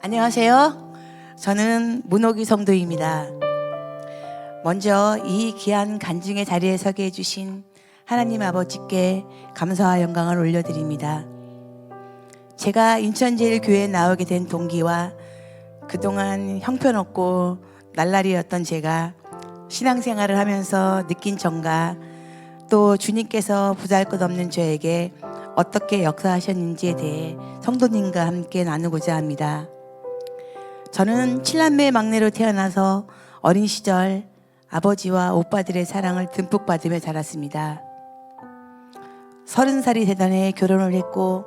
안녕하세요. 저는 문옥이 성도입니다. 먼저 이 귀한 간증의 자리에 서게 해주신 하나님 아버지께 감사와 영광을 올려드립니다. 제가 인천제일교회에 나오게 된 동기와 그동안 형편없고 날라리였던 제가 신앙생활을 하면서 느낀 점과 또 주님께서 보잘것없는 저에게 어떻게 역사하셨는지에 대해 성도님과 함께 나누고자 합니다. 저는 7남매 막내로 태어나서 어린 시절 아버지와 오빠들의 사랑을 듬뿍 받으며 자랐습니다. 30살이 되던 해에 결혼을 했고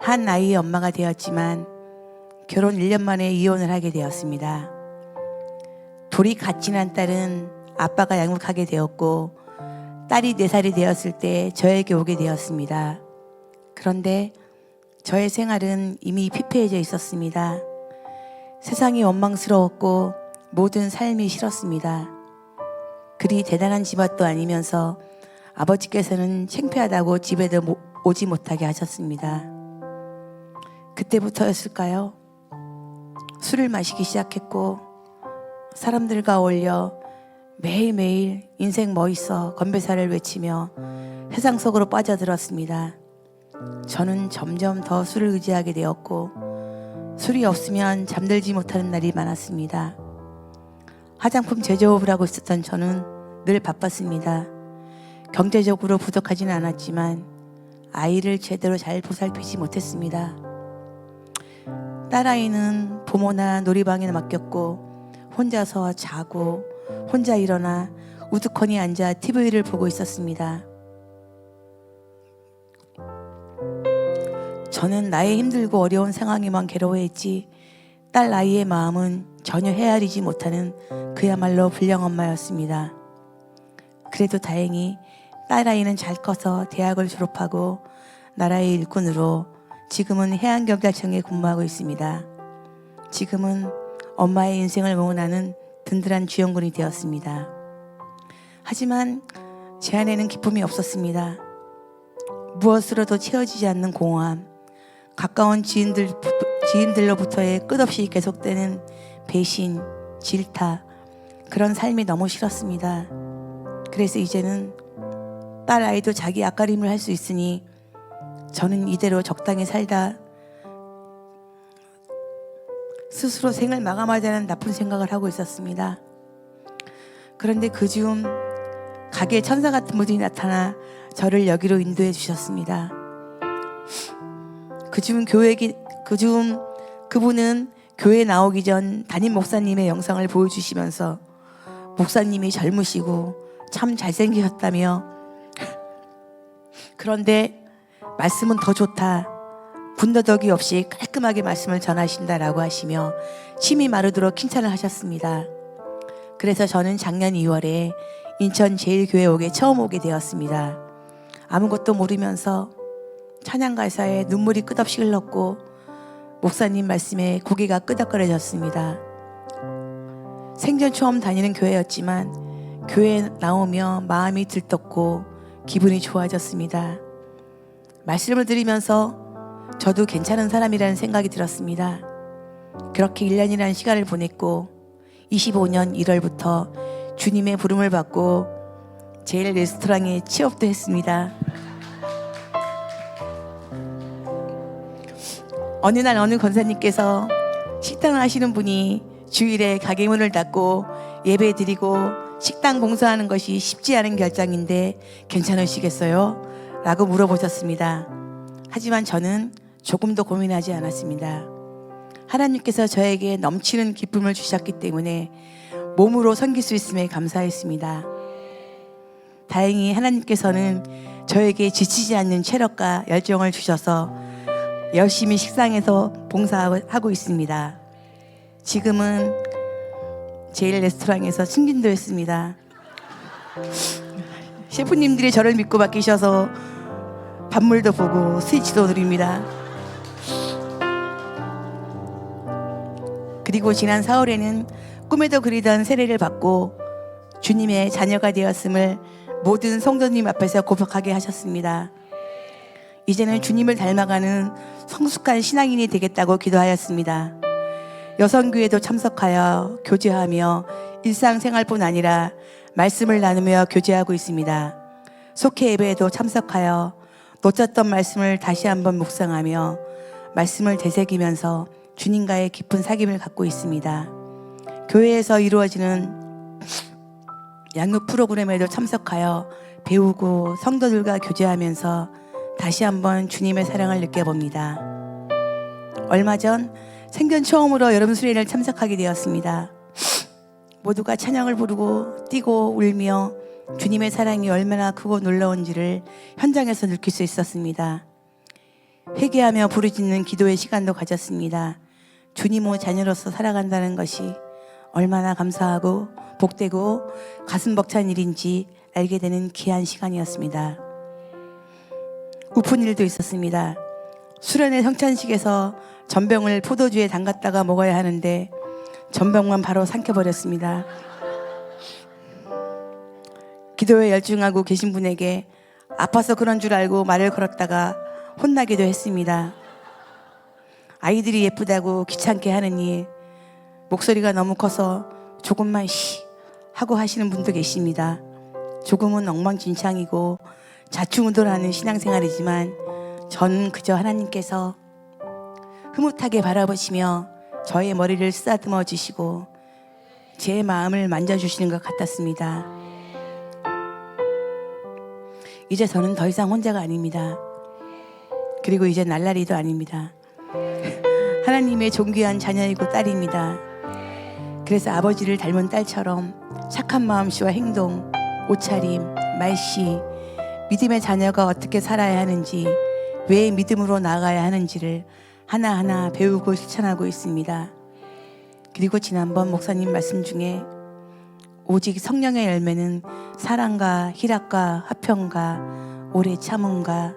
한 아이의 엄마가 되었지만 결혼 1년 만에 이혼을 하게 되었습니다. 돌이 갓 지난 딸은 아빠가 양육하게 되었고 딸이 4살이 되었을 때 저에게 오게 되었습니다. 그런데 저의 생활은 이미 피폐해져 있었습니다. 세상이 원망스러웠고 모든 삶이 싫었습니다. 그리 대단한 집안도 아니면서 아버지께서는 창피하다고 집에도 오지 못하게 하셨습니다. 그때부터였을까요? 술을 마시기 시작했고 사람들과 어울려 매일매일 인생 멋있어 건배사를 외치며 세상 속으로 빠져들었습니다. 저는 점점 더 술을 의지하게 되었고 술이 없으면 잠들지 못하는 날이 많았습니다. 화장품 제조업을 하고 있었던 저는 늘 바빴습니다. 경제적으로 부족하지는 않았지만 아이를 제대로 잘 보살피지 못했습니다. 딸아이는 부모나 놀이방에 맡겼고 혼자서 자고 혼자 일어나 우두커니 앉아 TV를 보고 있었습니다. 저는 나의 힘들고 어려운 상황에만 괴로워했지 딸 아이의 마음은 전혀 헤아리지 못하는 그야말로 불량엄마였습니다. 그래도 다행히 딸 아이는 잘 커서 대학을 졸업하고 나라의 일꾼으로 지금은 해양경찰청에 근무하고 있습니다. 지금은 엄마의 인생을 응원하는 든든한 주연군이 되었습니다. 하지만 제 안에는 기쁨이 없었습니다. 무엇으로도 채워지지 않는 공허함, 가까운 지인들로부터의 끝없이 계속되는 배신, 질타, 그런 삶이 너무 싫었습니다. 그래서 이제는 딸 아이도 자기 앞가림을 할 수 있으니 저는 이대로 적당히 살다 스스로 생을 마감하자는 나쁜 생각을 하고 있었습니다. 그런데 그중 가게에 천사 같은 분이 나타나 저를 여기로 인도해 주셨습니다. 그분은 교회 나오기 전 담임 목사님의 영상을 보여주시면서 목사님이 젊으시고 참 잘생기셨다며 그런데 말씀은 더 좋다, 군더더기 없이 깔끔하게 말씀을 전하신다라고 하시며 침이 마르도록 칭찬을 하셨습니다. 그래서 저는 작년 2월에 인천제일교회 처음 오게 되었습니다. 아무것도 모르면서 찬양가사에 눈물이 끝없이 흘렀고 목사님 말씀에 고개가 끄덕거려졌습니다. 생전 처음 다니는 교회였지만 교회에 나오며 마음이 들떴고 기분이 좋아졌습니다. 말씀을 들으면서 저도 괜찮은 사람이라는 생각이 들었습니다. 그렇게 1년이라는 시간을 보냈고 25년 1월부터 주님의 부름을 받고 제일 레스토랑에 취업도 했습니다. 어느 날 어느 권사님께서 식당을 하시는 분이 주일에 가게 문을 닫고 예배 드리고 식당 봉사하는 것이 쉽지 않은 결정인데 괜찮으시겠어요? 라고 물어보셨습니다. 하지만 저는 조금도 고민하지 않았습니다. 하나님께서 저에게 넘치는 기쁨을 주셨기 때문에 몸으로 섬길 수 있음에 감사했습니다. 다행히 하나님께서는 저에게 지치지 않는 체력과 열정을 주셔서 열심히 식당에서 봉사하고 있습니다. 지금은 제일 레스토랑에서 승진도 했습니다. 셰프님들이 저를 믿고 맡기셔서 밥물도 보고 스위치도 누립니다. 그리고 지난 4월에는 꿈에도 그리던 세례를 받고 주님의 자녀가 되었음을 모든 성도님 앞에서 고백하게 하셨습니다. 이제는 주님을 닮아가는 성숙한 신앙인이 되겠다고 기도하였습니다. 여성교회도 참석하여 교제하며 일상생활뿐 아니라 말씀을 나누며 교제하고 있습니다. 속회 예배에도 참석하여 놓쳤던 말씀을 다시 한번 묵상하며 말씀을 되새기면서 주님과의 깊은 사귐을 갖고 있습니다. 교회에서 이루어지는 양육 프로그램에도 참석하여 배우고 성도들과 교제하면서 다시 한번 주님의 사랑을 느껴봅니다. 얼마 전 생전 처음으로 여름 수련회를 참석하게 되었습니다. 모두가 찬양을 부르고 뛰고 울며 주님의 사랑이 얼마나 크고 놀라운지를 현장에서 느낄 수 있었습니다. 회개하며 부르짖는 기도의 시간도 가졌습니다. 주님의 자녀로서 살아간다는 것이 얼마나 감사하고 복되고 가슴 벅찬 일인지 알게 되는 귀한 시간이었습니다. 우픈 일도 있었습니다. 수련회 성찬식에서 전병을 포도주에 담갔다가 먹어야 하는데 전병만 바로 삼켜버렸습니다. 기도에 열중하고 계신 분에게 아파서 그런 줄 알고 말을 걸었다가 혼나기도 했습니다. 아이들이 예쁘다고 귀찮게 하는 일, 목소리가 너무 커서 조금만 쉬 하고 하시는 분도 계십니다. 조금은 엉망진창이고 자충우돌하는 신앙생활이지만 저는 그저 하나님께서 흐뭇하게 바라보시며 저의 머리를 쓰다듬어 주시고 제 마음을 만져주시는 것 같았습니다. 이제 저는 더 이상 혼자가 아닙니다. 그리고 이제 날라리도 아닙니다. 하나님의 존귀한 자녀이고 딸입니다. 그래서 아버지를 닮은 딸처럼 착한 마음씨와 행동, 옷차림, 말씨, 믿음의 자녀가 어떻게 살아야 하는지, 왜 믿음으로 나아가야 하는지를 하나하나 배우고 실천하고 있습니다. 그리고 지난번 목사님 말씀 중에 오직 성령의 열매는 사랑과 희락과 화평과 오래 참음과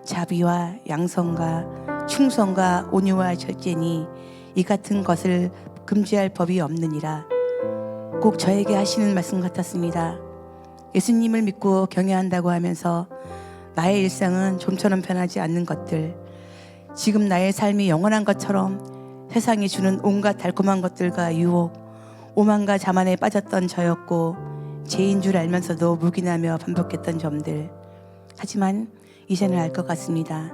자비와 양성과 충성과 온유와 절제니 이 같은 것을 금지할 법이 없느니라. 꼭 저에게 하시는 말씀 같았습니다. 예수님을 믿고 경외한다고 하면서 나의 일상은 좀처럼 변하지 않는 것들, 지금 나의 삶이 영원한 것처럼 세상이 주는 온갖 달콤한 것들과 유혹, 오만과 자만에 빠졌던 저였고 죄인 줄 알면서도 묵인하며 반복했던 점들. 하지만 이제는 알 것 같습니다.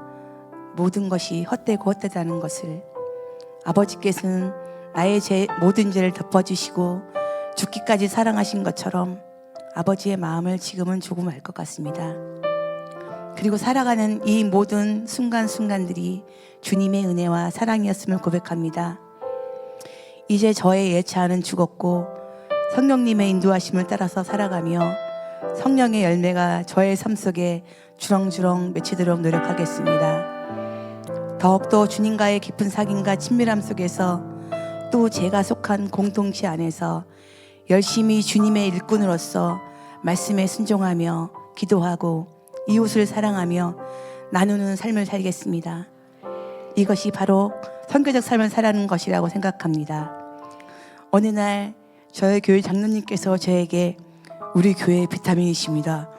모든 것이 헛되고 헛되다는 것을. 아버지께서는 나의 모든 죄를 덮어주시고 죽기까지 사랑하신 것처럼 아버지의 마음을 지금은 조금 알 것 같습니다. 그리고 살아가는 이 모든 순간순간들이 주님의 은혜와 사랑이었음을 고백합니다. 이제 저의 옛 자아는 죽었고 성령님의 인도하심을 따라서 살아가며 성령의 열매가 저의 삶 속에 주렁주렁 맺히도록 노력하겠습니다. 더욱더 주님과의 깊은 사귐과 친밀함 속에서 또 제가 속한 공동체 안에서 열심히 주님의 일꾼으로서 말씀에 순종하며 기도하고 이웃을 사랑하며 나누는 삶을 살겠습니다. 이것이 바로 선교적 삶을 살아가는 것이라고 생각합니다. 어느 날 저희 교회 장로님께서 저에게 우리 교회의 비타민이십니다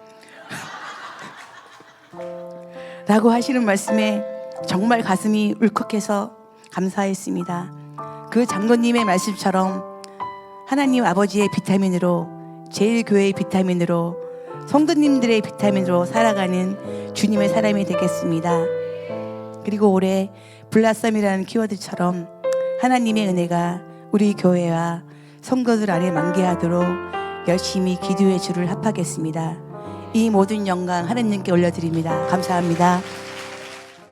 라고 하시는 말씀에 정말 가슴이 울컥해서 감사했습니다. 그 장로님의 말씀처럼 하나님 아버지의 비타민으로, 제일교회의 비타민으로, 성도님들의 비타민으로 살아가는 주님의 사람이 되겠습니다. 그리고 올해 블라썸이라는 키워드처럼 하나님의 은혜가 우리 교회와 성도들 안에 만개하도록 열심히 기도의 줄을 합하겠습니다. 이 모든 영광 하나님께 올려드립니다. 감사합니다.